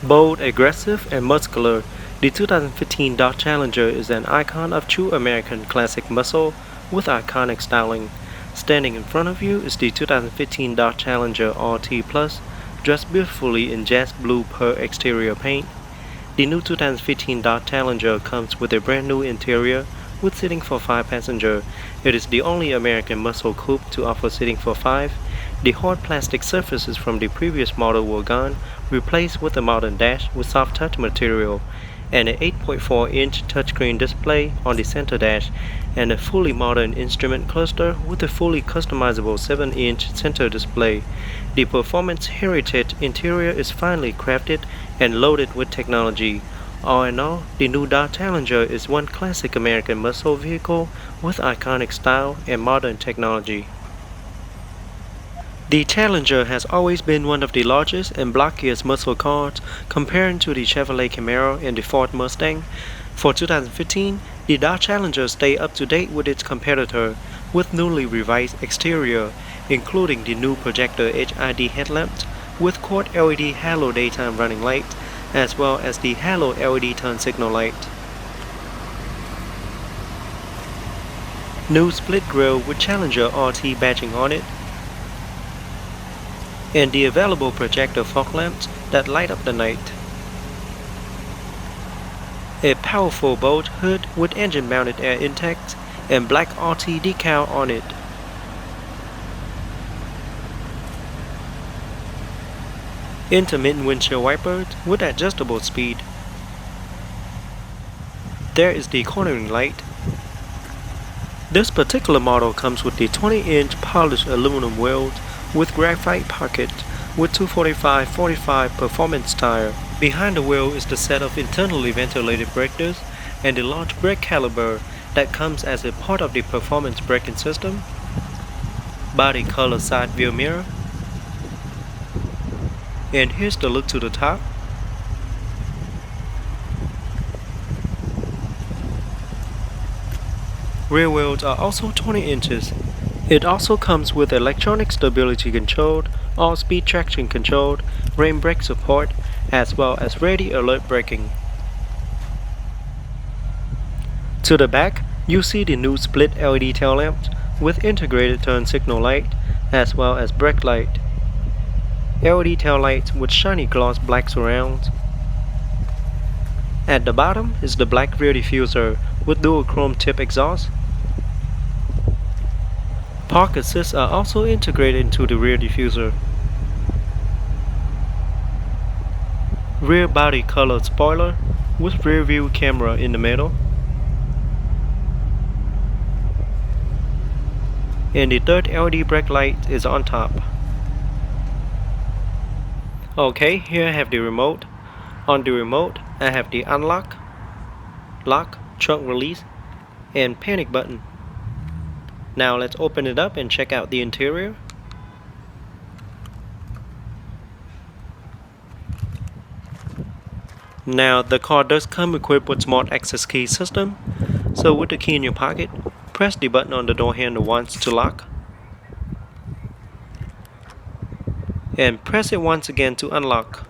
Bold, aggressive, and muscular, the 2015 Dodge Challenger is an icon of true American classic muscle with iconic styling. Standing in front of you is the 2015 Dodge Challenger RT Plus, dressed beautifully in jazz blue per exterior paint. The new 2015 Dodge Challenger comes with a brand new interior with seating for 5 passengers. It is the only American muscle coupe to offer seating for 5. The hard plastic surfaces from the previous model were gone, replaced with a modern dash with soft touch material, and an 8.4-inch touchscreen display on the center dash, and a fully modern instrument cluster with a fully customizable 7-inch center display. The Performance Heritage interior is finely crafted and loaded with technology. All in all, the new Dodge Challenger is one classic American muscle vehicle with iconic style and modern technology. The Challenger has always been one of the largest and blockiest muscle cars comparing to the Chevrolet Camaro and the Ford Mustang. For 2015, the Dodge Challenger stayed up to date with its competitor with newly revised exterior, including the new projector HID headlamps with quad LED halo daytime running lights, as well as the halo LED turn signal light. New split grille with Challenger RT badging on it, and the available projector fog lamps that light up the night. A powerful bolt hood with engine-mounted air intakes and black RT decal on it. Intermittent windshield wipers with adjustable speed. There is the cornering light. This particular model comes with the 20-inch polished aluminum wheels with graphite pockets with 245/45 performance tire. Behind the wheel is the set of internally ventilated brake discs and the large brake caliper that comes as a part of the performance braking system. Body color side view mirror. And here's the look to the top. Rear wheels are also 20 inches. It also comes with electronic stability control, all-speed traction control, rain brake support, as well as ready alert braking. To the back, you see the new split LED tail lamps with integrated turn signal light, as well as brake light. LED tail lights with shiny gloss black surrounds. At the bottom is the black rear diffuser with dual chrome tip exhaust. Park assists are also integrated into the rear diffuser. Rear body colored spoiler with rear view camera in the middle. And the third LED brake light is on top. Okay, here I have the remote. On the remote, I have the unlock, lock, trunk release, and panic button. Now let's open it up and check out the interior. Now the car does come equipped with smart access key system. So with the key in your pocket, press the button on the door handle once to lock. And press it once again to unlock.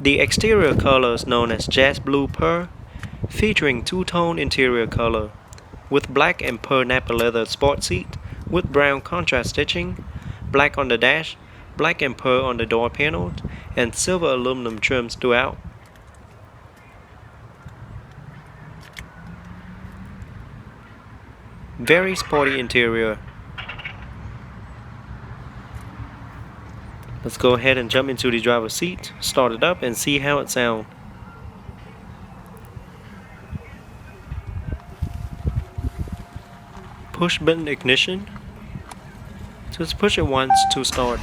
The exterior color is known as Jazz Blue Pearl, featuring two-tone interior color, with black and pearl Nappa leather sport seat with brown contrast stitching, black on the dash, black and pearl on the door panels, and silver aluminum trims throughout. Very sporty interior. Let's go ahead and jump into the driver's seat, start it up, and see how it sounds. Push button ignition. Just push it once to start.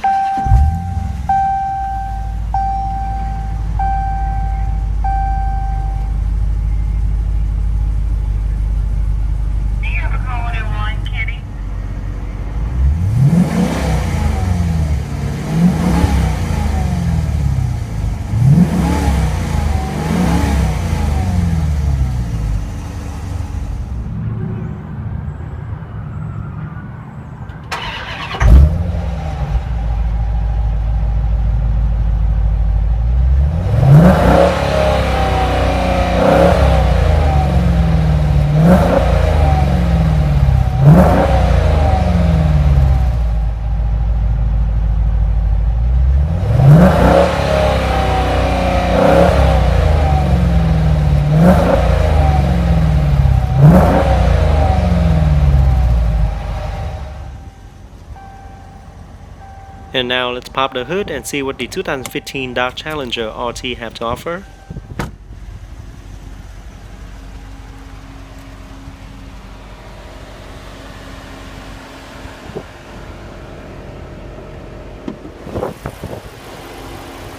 And now let's pop the hood and see what the 2015 Dodge Challenger RT have to offer.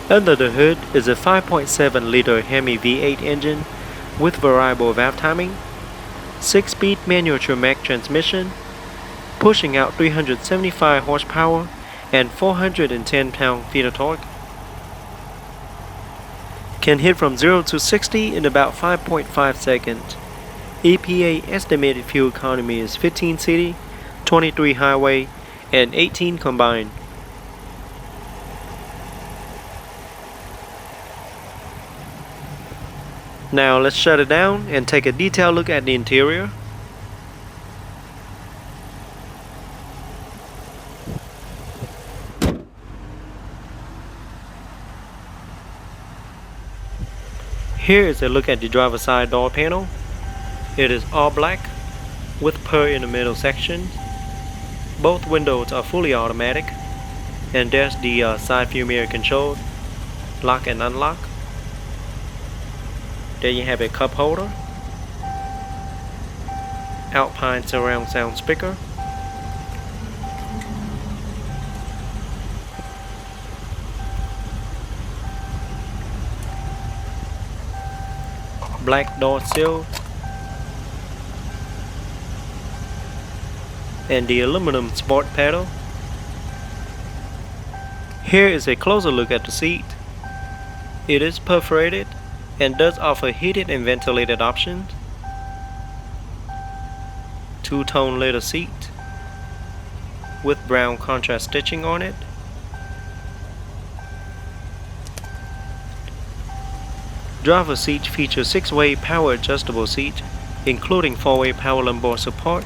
Under the hood is a 5.7-liter Hemi V8 engine with variable valve timing, 6-speed manual Tremec transmission, pushing out 375 horsepower and 410 pound-feet of torque. Can hit from 0 to 60 in about 5.5 seconds. EPA estimated fuel economy is 15 city, 23 highway, and 18 combined. Now let's shut it down and take a detailed look at the interior. Here is a look at the driver's side door panel. It is all black with pearl in the middle section. Both windows are fully automatic, and there's the side view mirror control, lock and unlock. There you have a cup holder, Alpine surround sound speaker, black door sill, and the aluminum sport pedal. Here is a closer look at the seat. It is perforated and does offer heated and ventilated options. Two-tone leather seat with brown contrast stitching on it. Driver's seat features 6-way power adjustable seat, including 4-way power lumbar support.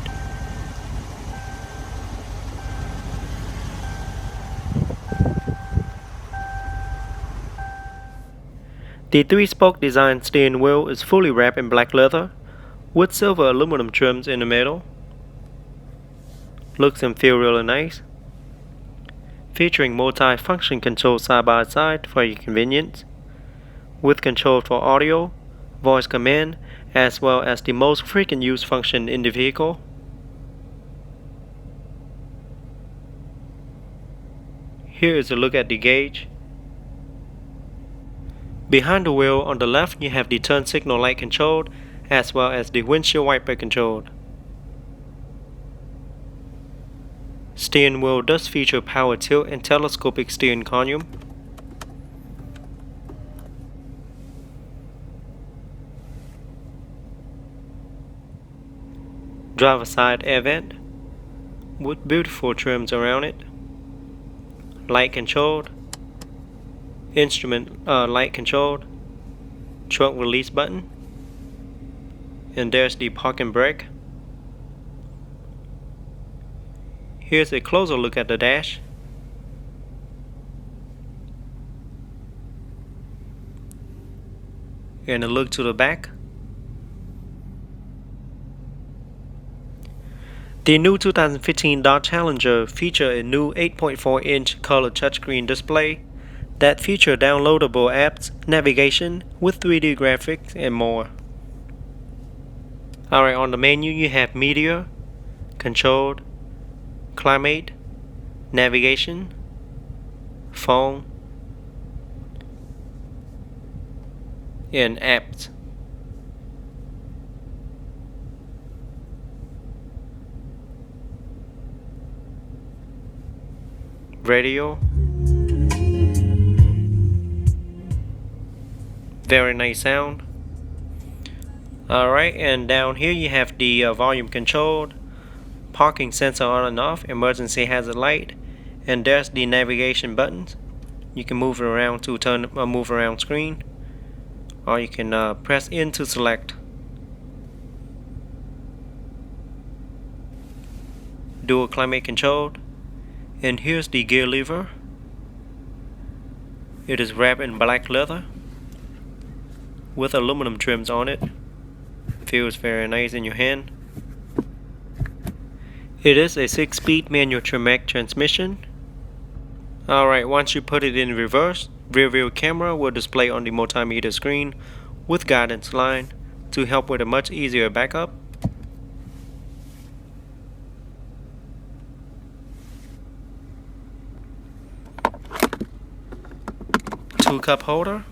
The 3-spoke design steering wheel is fully wrapped in black leather with silver aluminum trims in the middle. Looks and feel really nice. Featuring multi-function controls side by side for your convenience, with control for audio, voice command, as well as the most frequent use function in the vehicle. Here is a look at the gauge. Behind the wheel on the left you have the turn signal light controlled, as well as the windshield wiper controlled. Steering wheel does feature power tilt and telescopic steering column. Driver side air vent with beautiful trims around it. Light controlled. Instrument light controlled. Trunk release button. And there's the parking brake. Here's a closer look at the dash. And a look to the back. The new 2015 Dodge Challenger features a new 8.4-inch color touchscreen display that features downloadable apps, navigation with 3D graphics, and more. Alright, on the menu you have media, controlled, climate, navigation, phone, and apps. Radio. Very nice sound. Alright, and down here you have the volume controlled, parking sensor on and off, emergency hazard light, and there's the navigation buttons. You can move it around to turn move around screen, or you can press in to select. Dual climate controlled. And here's the gear lever. It is wrapped in black leather with aluminum trims on it. Feels very nice in your hand. It is a 6-speed manual Tremec transmission. Alright, once you put it in reverse, rear view camera will display on the multimeter screen with guidance line to help with a much easier backup. Two-cup holder,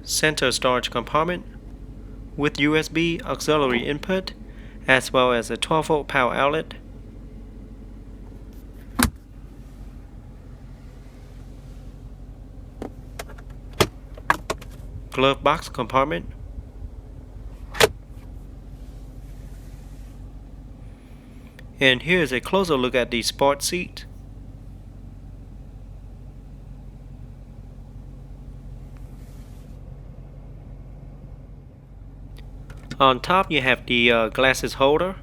center storage compartment with USB auxiliary input as well as a 12-volt power outlet. Glove box compartment. And here's a closer look at the sport seat. On top you have the glasses holder,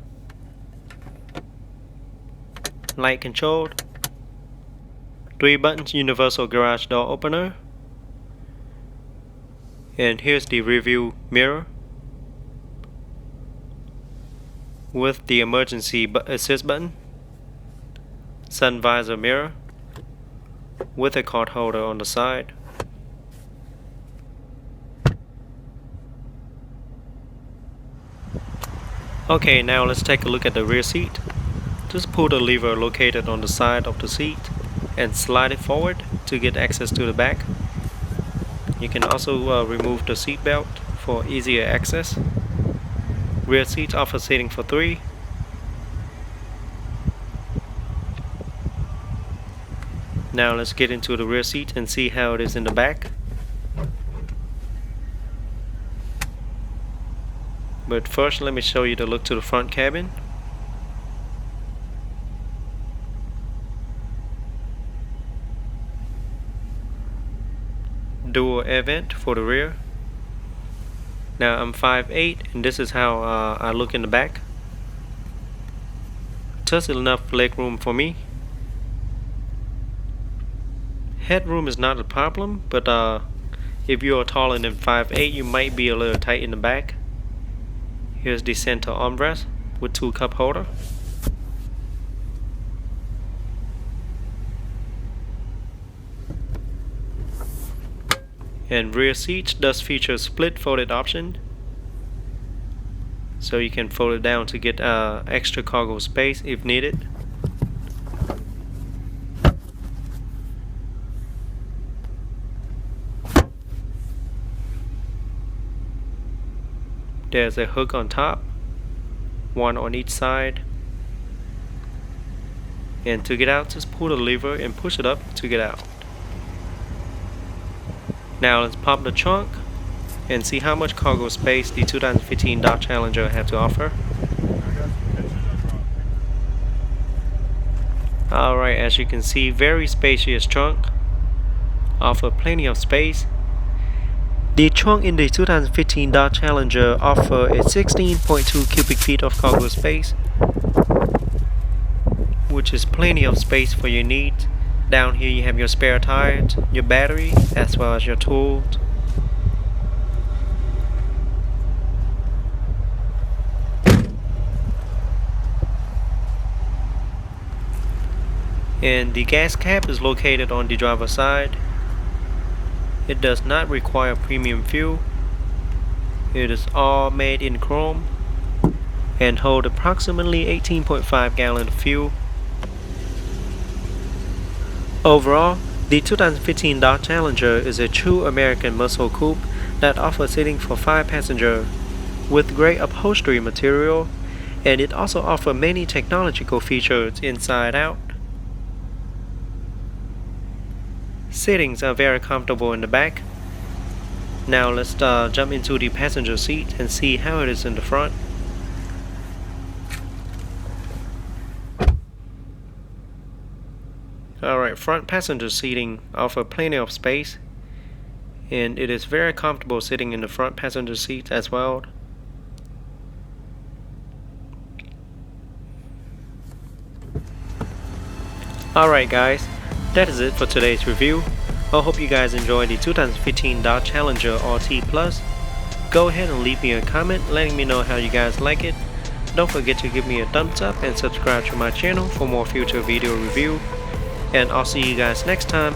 light controlled, 3 buttons universal garage door opener, and here's the rear view mirror with the emergency assist button, sun visor mirror with a card holder on the side. Okay, now let's take a look at the rear seat. Just pull the lever located on the side of the seat and slide it forward to get access to the back. You can also remove the seat belt for easier access. Rear seats offer seating for 3. Now let's get into the rear seat and see how it is in the back. But first, let me show you the look to the front cabin. Dual air vent for the rear. Now I'm 5'8", and this is how I look in the back. Just enough leg room for me. Headroom is not a problem, but if you are taller than 5'8", you might be a little tight in the back. Here's the center armrest with 2-cup holder. And rear seats does feature split folded option, so you can fold it down to get extra cargo space if needed. There's a hook on top, one on each side, and to get out, just pull the lever and push it up to get out. Now let's pop the trunk and see how much cargo space the 2015 Dodge Challenger have to offer. Alright, as you can see, very spacious trunk, offer plenty of space. The trunk in the 2015 Dodge Challenger offer a 16.2 cubic feet of cargo space, which is plenty of space for your needs. Down here you have your spare tires, your battery, as well as your tools. And the gas cap is located on the driver's side. It does not require premium fuel. It is all made in chrome and hold approximately 18.5 gallons of fuel. Overall, the 2015 Dodge Challenger is a true American muscle coupe that offers seating for 5 passengers with great upholstery material, and it also offers many technological features inside out. Seatings are very comfortable in the back. Now let's jump into the passenger seat and see how it is in the front. Alright, front passenger seating offer plenty of space, and it is very comfortable sitting in the front passenger seat as well. Alright guys, that is it for today's review. I hope you guys enjoyed the 2015 Dodge Challenger RT Plus. Go ahead and leave me a comment letting me know how you guys like it. Don't forget to give me a thumbs up and subscribe to my channel for more future video review. And I'll see you guys next time.